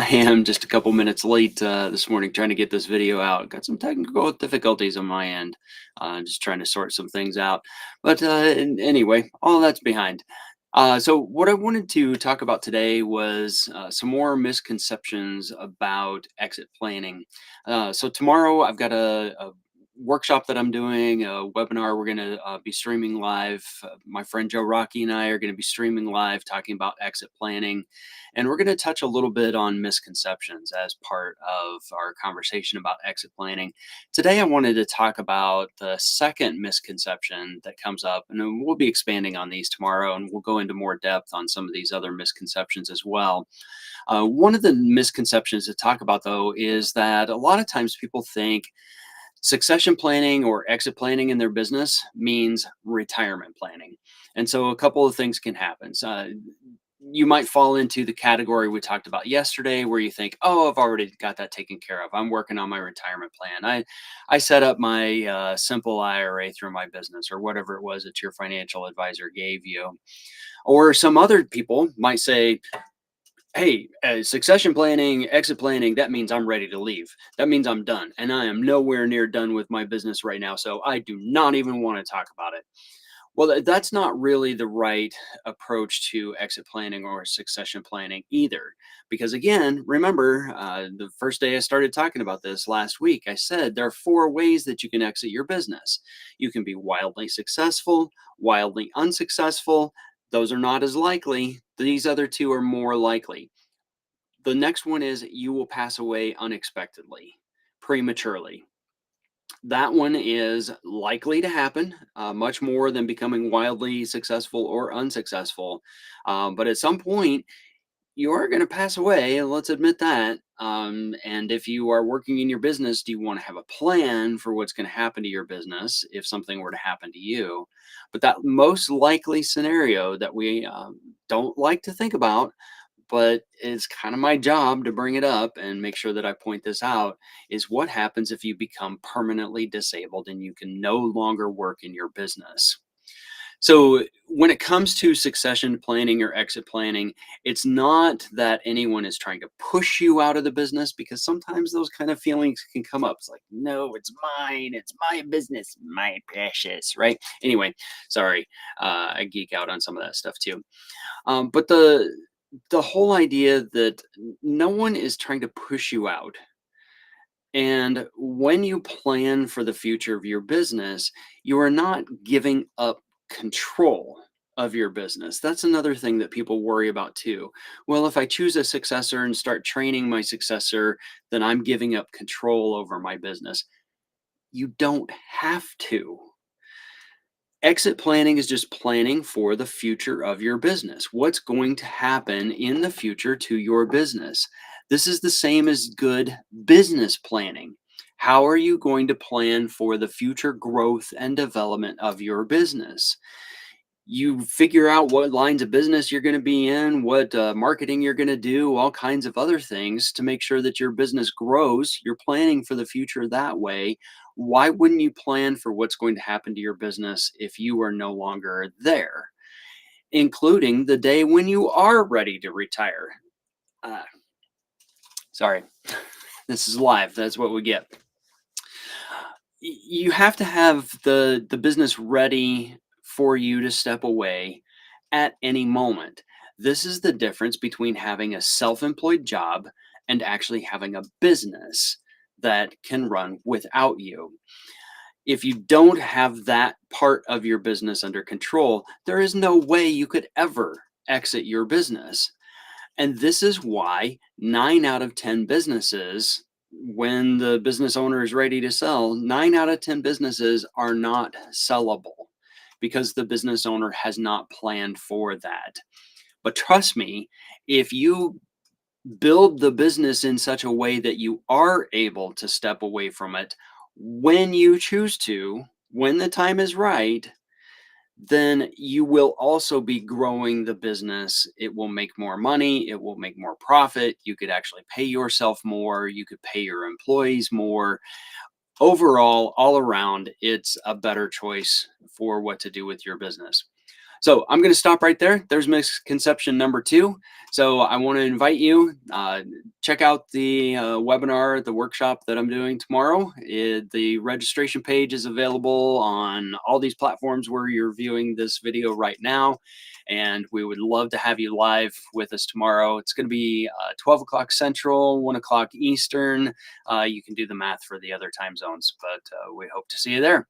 I am just a couple minutes late this morning trying to get this video out. Got some technical difficulties on my end. Just trying to sort some things out. But anyway, all that's behind. So, what I wanted to talk about today was some more misconceptions about exit planning. So, tomorrow I've got a workshop that I'm doing, a webinar we're going to be streaming live. My friend Joe Rocky and I are going to be streaming live talking about exit planning. And we're going to touch a little bit on misconceptions as part of our conversation about exit planning. Today, I wanted to talk about the second misconception that comes up, and then we'll be expanding on these tomorrow, and we'll go into more depth on some of these other misconceptions as well. One of the misconceptions to talk about, though, is that a lot of times people think succession planning or exit planning in their business means retirement planning. And so a couple of things can happen. So, you might fall into the category we talked about yesterday where you think, oh, I've already got that taken care of. I'm working on my retirement plan. I set up my simple IRA through my business or whatever it was that your financial advisor gave you. Or some other people might say, hey, succession planning, exit planning, that means I'm ready to leave. That means I'm done. And I am nowhere near done with my business right now. So I do not even want to talk about it. Well, that's not really the right approach to exit planning or succession planning either. Because again, remember the first day I started talking about this last week, I said there are four ways that you can exit your business. You can be wildly successful, wildly unsuccessful. Those are not as likely. These other two are more likely. The next one is you will pass away unexpectedly, prematurely. That one is likely to happen, much more than becoming wildly successful or unsuccessful. But at some point, you are going to pass away. Let's admit that. And if you are working in your business, do you want to have a plan for what's going to happen to your business if something were to happen to you? But that most likely scenario that we don't like to think about, but it's kind of my job to bring it up and make sure that I point this out, is what happens if you become permanently disabled and you can no longer work in your business. So, when it comes to succession planning or exit planning, it's not that anyone is trying to push you out of the business, because sometimes those kind of feelings can come up. It's like, no, it's mine. It's my business, my precious, right? Anyway, sorry. I geek out on some of that stuff too. But the whole idea that no one is trying to push you out. And when you plan for the future of your business, you are not giving up control of your business. That's another thing that people worry about too. Well, if I choose a successor and start training my successor, then I'm giving up control over my business. You don't have to. Exit planning is just planning for the future of your business. What's going to happen in the future to your business? This is the same as good business planning. How are you going to plan for the future growth and development of your business? You figure out what lines of business you're going to be in, what marketing you're going to do, all kinds of other things to make sure that your business grows. You're planning for the future that way. Why wouldn't you plan for what's going to happen to your business if you are no longer there, including the day when you are ready to retire? Uh, sorry, this is live. That's what we get. You have to have the business ready for you to step away at any moment. This is the difference between having a self-employed job and actually having a business that can run without you. If you don't have that part of your business under control, there is no way you could ever exit your business. And this is why 9 out of 10 businesses, when the business owner is ready to sell, 9 out of 10 businesses are not sellable because the business owner has not planned for that. But trust me, if you build the business in such a way that you are able to step away from it when you choose to, when the time is right, then you will also be growing the business. It will make more money. It will make more profit. You could actually pay yourself more. You could pay your employees more. Overall, all around, it's a better choice for what to do with your business. So I'm going to stop right there. There's misconception number two. So I want to invite you, check out the webinar, the workshop that I'm doing tomorrow. The registration page is available on all these platforms where you're viewing this video right now. And we would love to have you live with us tomorrow. It's going to be 12 o'clock Central, 1 o'clock Eastern. You can do the math for the other time zones, but we hope to see you there.